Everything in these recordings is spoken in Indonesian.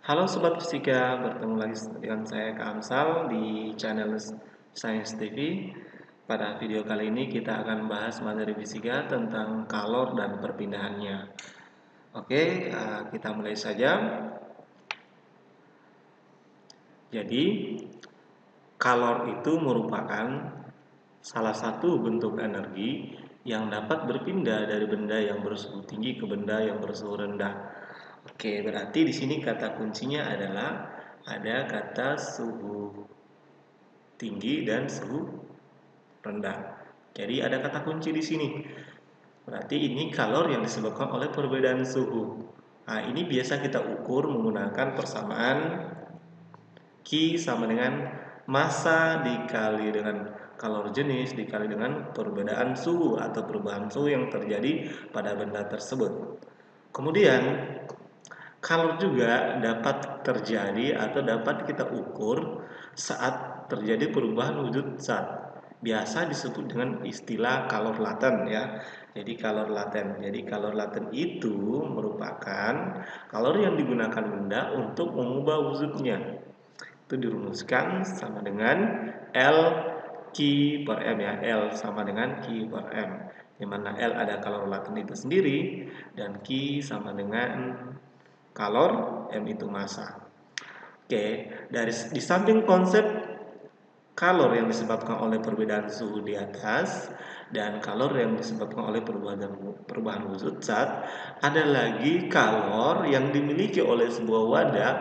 Halo Sobat Fisika, bertemu lagi dengan saya Kak Amsal di channel Science TV. Pada video kali ini kita akan bahas materi fisika tentang kalor dan perpindahannya. Oke, kita mulai saja. Jadi, kalor itu merupakan salah satu bentuk energi yang dapat berpindah dari benda yang bersuhu tinggi ke benda yang bersuhu rendah. Oke, berarti di sini kata kuncinya adalah ada kata suhu tinggi dan suhu rendah. Jadi ada kata kunci di sini. Berarti ini kalor yang disebabkan oleh perbedaan suhu. Nah, ini biasa kita ukur menggunakan persamaan Q sama dengan massa dikali dengan kalor jenis dikali dengan perbedaan suhu atau perubahan suhu yang terjadi pada benda tersebut. Kemudian, kalor juga dapat terjadi atau dapat kita ukur saat terjadi perubahan wujud zat. Biasa disebut dengan istilah kalor laten ya. Jadi kalor laten. Jadi kalor laten itu merupakan kalor yang digunakan benda untuk mengubah wujudnya. Itu dirumuskan sama dengan L Q per M ya. L sama dengan Q per M. Di mana L ada kalor laten itu sendiri dan Q sama dengan kalor, M itu massa. Oke, di samping konsep kalor yang disebabkan oleh perbedaan suhu di atas dan kalor yang disebabkan oleh perubahan wujud zat, ada lagi kalor yang dimiliki oleh sebuah wadah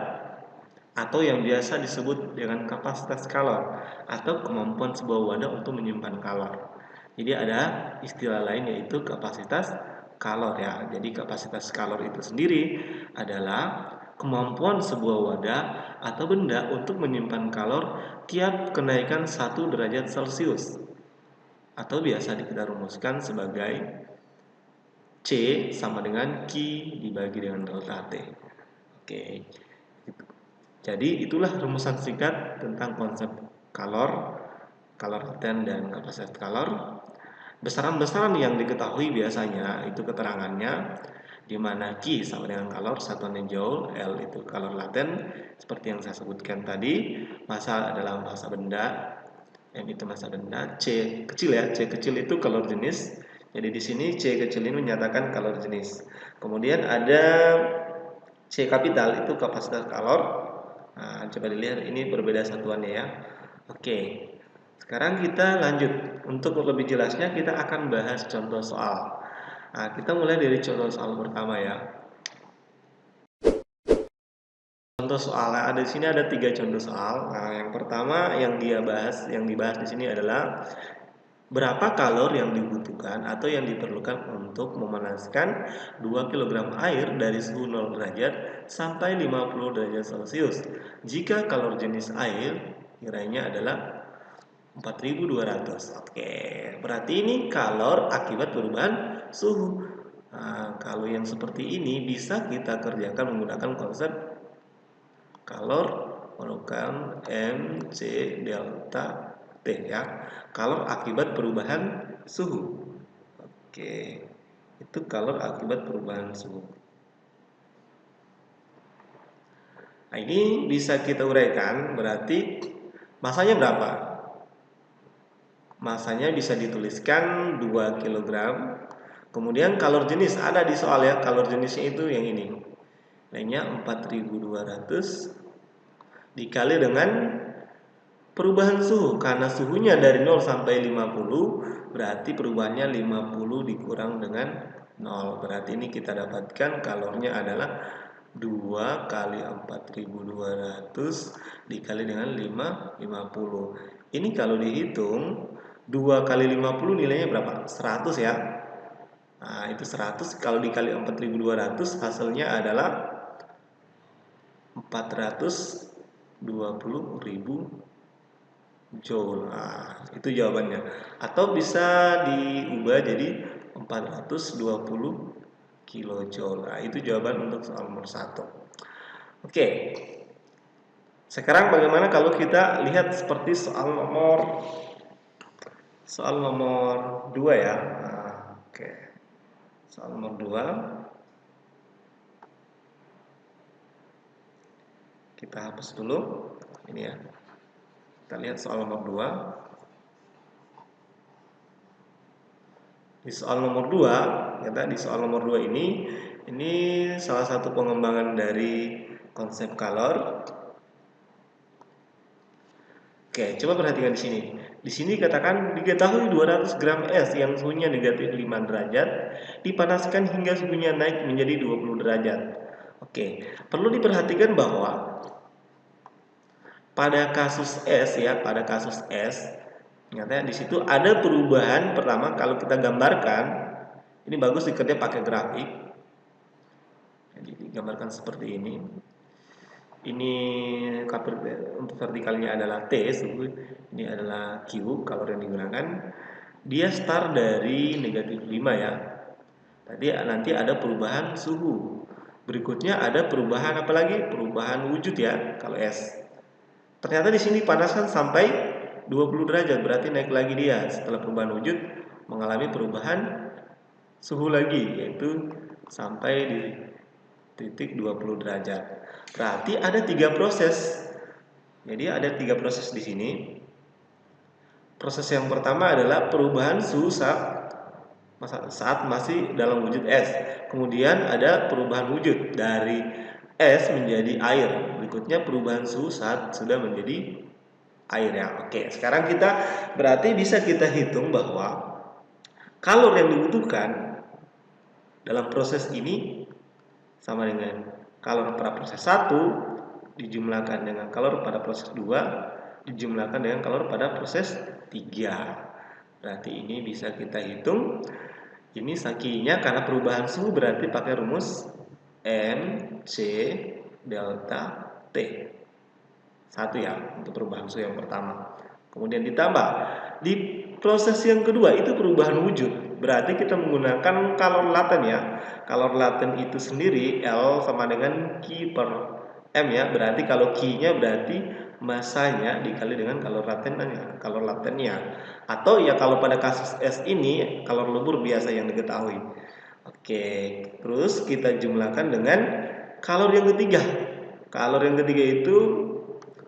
atau yang biasa disebut dengan kapasitas kalor atau kemampuan sebuah wadah untuk menyimpan kalor. Jadi ada istilah lain yaitu kapasitas kalor ya. Jadi kapasitas kalor itu sendiri adalah kemampuan sebuah wadah atau benda untuk menyimpan kalor tiap kenaikan 1 derajat Celcius atau biasa kita rumuskan sebagai C sama dengan Q dibagi dengan delta T. Oke. Jadi itulah rumusan singkat tentang konsep kalor, kalor laten dan kapasitas kalor. Besaran-besaran yang diketahui biasanya itu keterangannya di mana Q sama dengan kalor satuannya joule, L itu kalor laten seperti yang saya sebutkan tadi, massa adalah massa benda, M itu massa benda, C kecil ya, C kecil itu kalor jenis. Jadi di sini C kecil ini menyatakan kalor jenis. Kemudian ada C kapital itu kapasitas kalor. Nah, coba dilihat ini berbeda satuannya ya. Oke. Sekarang kita lanjut. Untuk lebih jelasnya kita akan bahas contoh soal. Nah, kita mulai dari contoh soal pertama ya. Contoh soal ada di sini ada 3 contoh soal. Nah, yang pertama yang dibahas di sini adalah berapa kalor yang dibutuhkan atau yang diperlukan untuk memanaskan 2 kg air dari suhu 0 derajat sampai 50 derajat Celcius. Jika kalor jenis air nilainya adalah 4200. Oke, berarti ini kalor akibat perubahan suhu. Nah, kalau yang seperti ini bisa kita kerjakan menggunakan konsep kalor merupakan MC delta T ya. Kalor akibat perubahan suhu. Oke. Itu kalor akibat perubahan suhu. Nah, ini bisa kita uraikan berarti masanya berapa? Masanya bisa dituliskan 2 kg. Kemudian kalor jenis ada di soal ya. Kalor jenisnya itu yang ini. Nilainya 4200 dikali dengan perubahan suhu. Karena suhunya dari 0 sampai 50, berarti perubahannya 50 dikurang dengan 0. Berarti ini kita dapatkan kalornya adalah 2 kali 4200 dikali dengan 50. Ini kalau dihitung 2 kali 50 nilainya berapa? 100 ya. Nah, itu 100 kalau dikali 4200 hasilnya adalah 420.000 joule. Nah, itu jawabannya. Atau bisa diubah jadi 420 kilojoule. Nah, itu jawaban untuk soal nomor 1. Oke. Sekarang bagaimana kalau kita lihat seperti soal nomor 2 ya. Nah, oke. Soal nomor 2. Kita hapus dulu. Ini ya. Kita lihat soal nomor 2. Di soal nomor 2, di soal nomor 2 ini salah satu pengembangan dari konsep kalor. Oke, coba perhatikan di sini. Di sini katakan diketahui 200 gram es yang suhunya negatif 5 derajat dipanaskan hingga suhunya naik menjadi 20 derajat. Oke, perlu diperhatikan bahwa pada kasus es pada kasus es, ternyata di situ ada perubahan. Pertama, kalau kita gambarkan, ini bagus dikerja pakai grafik. Jadi digambarkan seperti ini. Ini untuk vertikalnya adalah T, ini adalah Q kalau yang digunakan. Dia start dari negatif 5 ya. Tadi nanti ada perubahan suhu. Berikutnya ada perubahan apa lagi? Perubahan wujud ya kalau S. Ternyata di sini panaskan sampai 20 derajat, berarti naik lagi dia setelah perubahan wujud mengalami perubahan suhu lagi, yaitu sampai di titik 20 derajat. Berarti ada 3 proses. Jadi ada 3 proses di sini. Proses yang pertama adalah perubahan suhu saat masih dalam wujud es. Kemudian ada perubahan wujud dari es menjadi air. Berikutnya perubahan suhu saat sudah menjadi air ya. Oke, sekarang kita berarti bisa kita hitung bahwa kalor yang dibutuhkan dalam proses ini sama dengan kalor pada proses 1 dijumlahkan dengan kalor pada proses 2 dijumlahkan dengan kalor pada proses 3. Berarti ini bisa kita hitung. Ini sakinya karena perubahan suhu berarti pakai rumus MC delta T. 1 ya untuk perubahan suhu yang pertama. Kemudian ditambah di proses yang kedua itu perubahan wujud. Berarti kita menggunakan kalor laten ya. Kalor laten itu sendiri L sama dengan Q per M ya. Berarti kalau Q-nya berarti masanya dikali dengan kalor latennya. Atau ya kalau pada kasus S ini kalor lebur biasa yang diketahui. Oke, terus kita jumlahkan dengan kalor yang ketiga. Kalor yang ketiga itu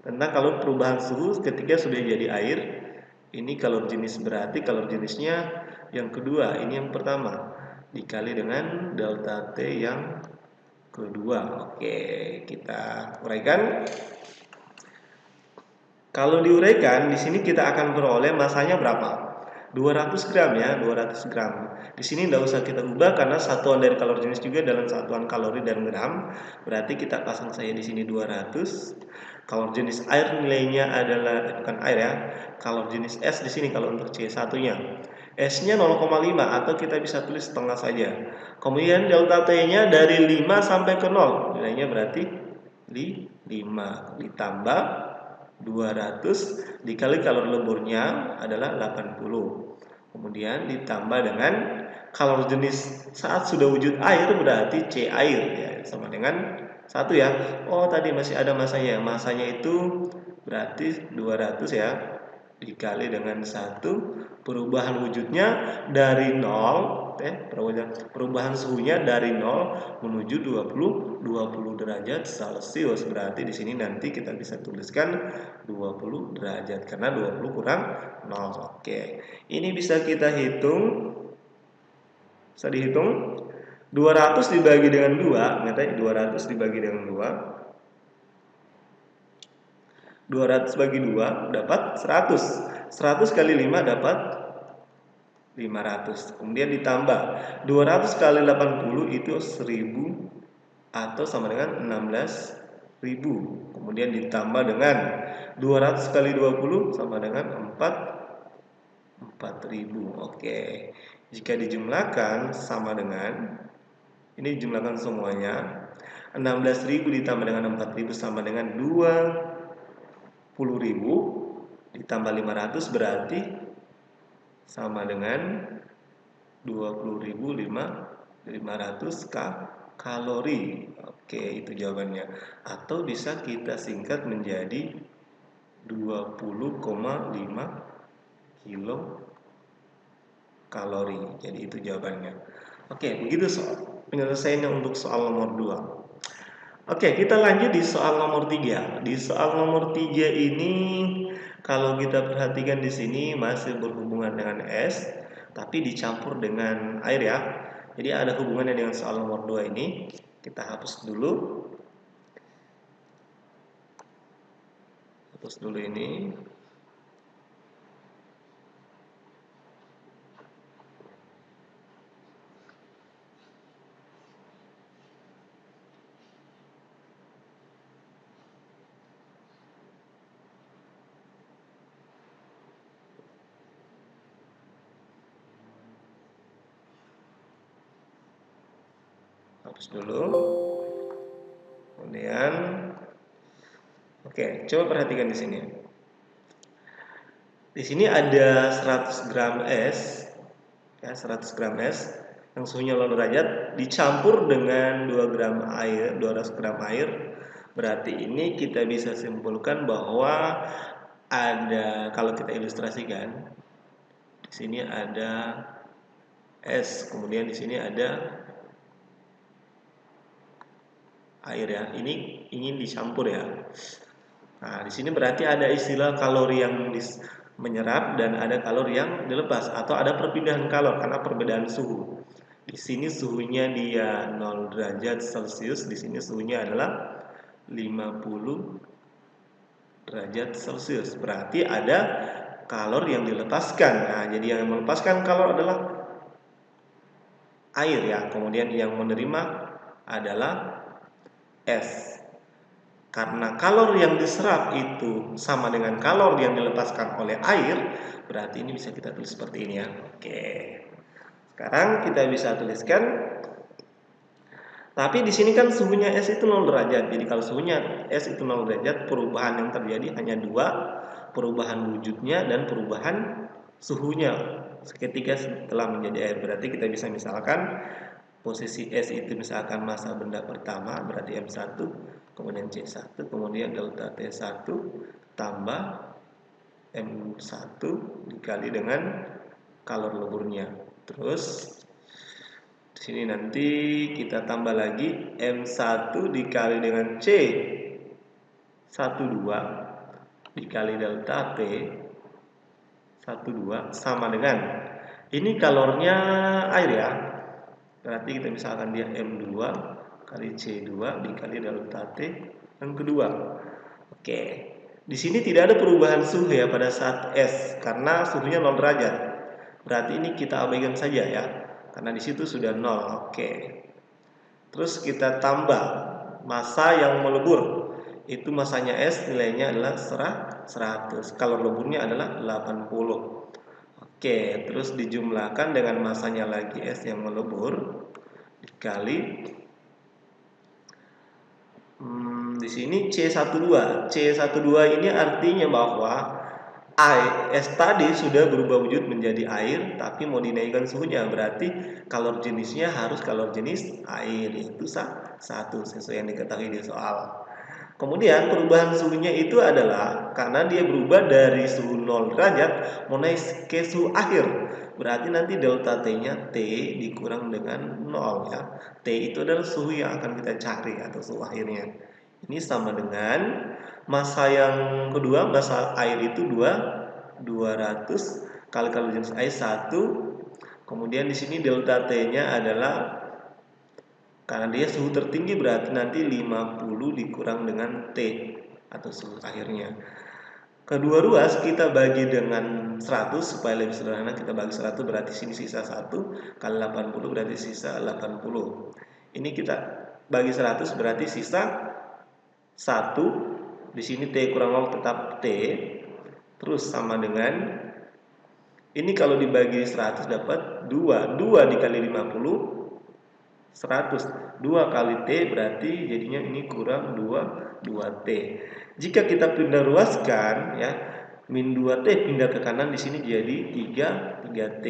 tentang kalor perubahan suhu ketika sudah jadi air. Ini kalor jenis, berarti kalor jenisnya yang kedua, ini yang pertama dikali dengan delta T yang kedua. Oke, kita uraikan. Kalau diuraikan, di sini kita akan peroleh masanya berapa? 200 gram ya, 200 gram. Di sini tidak usah kita ubah karena satuan dari kalor jenis juga dalam satuan kalori dan gram. Berarti kita pasang saja di sini 200. Kalor jenis air nilainya adalah bukan air ya. Kalor jenis S di sini kalau untuk C1-nya. S-nya 0,5 atau kita bisa tulis setengah saja. Kemudian delta T-nya dari 5 sampai ke 0. Nilainya berarti 5 ditambah 200 dikali kalor leburnya adalah 80. Kemudian ditambah dengan kalor jenis saat sudah wujud air berarti C air ya, sama dengan 1 ya. Oh, tadi masih ada masanya. Masanya itu berarti 200 ya dikali dengan 1, perubahan wujudnya dari 0 perubahan suhunya dari 0 menuju 20 derajat Celcius. Berarti di sini nanti kita bisa tuliskan 20 derajat karena 20 kurang 0. Oke. Ini bisa kita hitung. Bisa dihitung 200 dibagi dengan 2, ngerti? 200 dibagi dengan 2. 200 bagi 2 dapat 100. 100 kali 5 dapat 500. Kemudian ditambah 200 kali 80 itu 1000 atau sama dengan 16.000. Kemudian ditambah dengan 200 kali 20 sama dengan 4.000. Oke. Jika dijumlahkan sama dengan ini jumlahkan semuanya. 16.000 ditambah dengan 4.000 sama dengan 20.000 ditambah 500 berarti sama dengan 20.500 kalori. Oke, itu jawabannya. Atau bisa kita singkat menjadi 20,5 kilo kalori. Jadi itu jawabannya. Oke, begitu penyelesaiannya untuk soal nomor 2. Oke, kita lanjut di soal nomor 3. Di soal nomor 3 ini kalau kita perhatikan di sini masih berhubungan dengan es, tapi dicampur dengan air ya. Jadi ada hubungannya dengan soal nomor 2 ini. Kita hapus dulu. Hapus dulu ini. Hapus dulu. Kemudian oke, coba perhatikan di sini. Di sini ada 100 gram es, ya 100 gram es yang suhunya 0 derajat dicampur dengan 2 gram air, 200 gram air. Berarti ini kita bisa simpulkan bahwa ada, kalau kita ilustrasikan, di sini ada es, kemudian di sini ada air ya. Ini ingin dicampur ya. Nah, di sini berarti ada istilah kalori yang menyerap dan ada kalori yang dilepas atau ada perpindahan kalor karena perbedaan suhu. Di sini suhunya dia 0 derajat Celcius, di sini suhunya adalah 50 derajat Celcius. Berarti ada kalor yang dilepaskan. Nah, jadi yang melepaskan kalor adalah air ya. Kemudian yang menerima adalah es. Karena kalor yang diserap itu sama dengan kalor yang dilepaskan oleh air, berarti ini bisa kita tulis seperti ini ya. Oke. Sekarang kita bisa tuliskan, tapi di sini kan suhunya es itu 0 derajat. Jadi kalau suhunya es itu 0 derajat, perubahan yang terjadi hanya dua, perubahan wujudnya dan perubahan suhunya seketika setelah menjadi air. Berarti kita bisa misalkan posisi S itu misalkan massa benda pertama berarti M1, kemudian C1, kemudian delta T1 tambah M1 dikali dengan kalor leburnya. Terus di sini nanti kita tambah lagi M1 dikali dengan C12 dikali delta T12 sama dengan, ini kalornya air ya. Berarti kita misalkan dia M2 kali C2 dikali delta T yang kedua. Oke. Di sini tidak ada perubahan suhu ya pada saat S karena suhunya 0 derajat. Berarti ini kita abaikan saja ya. Karena di situ sudah 0. Oke. Terus kita tambah massa yang melebur. Itu massanya S nilainya adalah 100. Kalor leburnya adalah 80. Oke, terus dijumlahkan dengan masanya lagi S yang melebur dikali di sini C12. C12 ini artinya bahwa es tadi sudah berubah wujud menjadi air tapi mau dinaikkan suhunya, berarti kalor jenisnya harus kalor jenis air, itu satu sesuai yang diketahui di soal. Kemudian perubahan suhunya itu adalah karena dia berubah dari suhu 0 derajat mau naik ke suhu akhir. Berarti nanti delta T-nya T dikurang dengan 0 ya. T itu adalah suhu yang akan kita cari atau suhu akhirnya. Ini sama dengan massa yang kedua, massa air itu 200 kali kalori jenis air 1. Kemudian di sini delta T-nya adalah karena dia suhu tertinggi berarti nanti 50 dikurang dengan T atau suhu akhirnya. Kedua ruas kita bagi dengan 100 supaya lebih sederhana, kita bagi 100 berarti sini sisa 1 kali 80 berarti sisa 80. Ini kita bagi 100 berarti sisa 1. Di sini T kurang 0 tetap T. Terus sama dengan ini kalau dibagi 100 dapat 2. 2 dikali 50 100. 2 kali T berarti jadinya ini kurang 2T. Jika kita pindah ruaskan ya, min 2T pindah ke kanan di sini jadi 3T.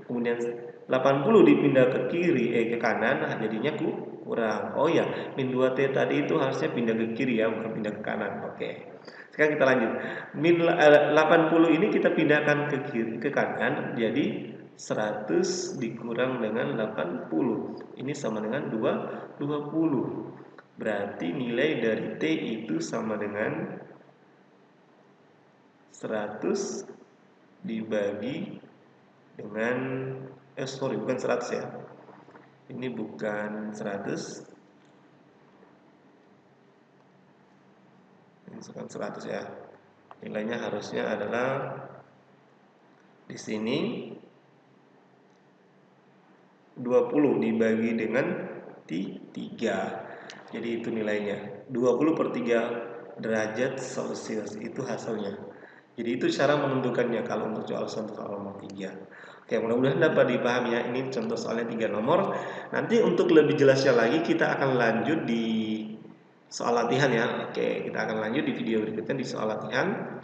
Kemudian 80 dipindah ke kiri ke kanan, nah jadinya kurang. Oh ya, min 2T tadi itu harusnya pindah ke kiri ya, bukan pindah ke kanan. Oke. Sekarang kita lanjut. Min 80 ini kita pindahkan ke kiri ke kanan jadi 100 dikurang dengan 80. Ini sama dengan 20. Berarti nilai dari T itu sama dengan 100 dibagi dengan bukan 100 ya. Ini bukan 100. Ini bukan 100 ya. Nilainya harusnya adalah di sini 20 dibagi dengan 3. Jadi itu nilainya. 20 per 3 derajat Celcius itu hasilnya. Jadi itu cara menentukannya kalau untuk soal nomor 3. Oke, mudah-mudahan dapat dipahami ya. Ini contoh soalnya 3 nomor. Nanti untuk lebih jelasnya lagi kita akan lanjut di soal latihan ya. Oke, kita akan lanjut di video berikutnya di soal latihan.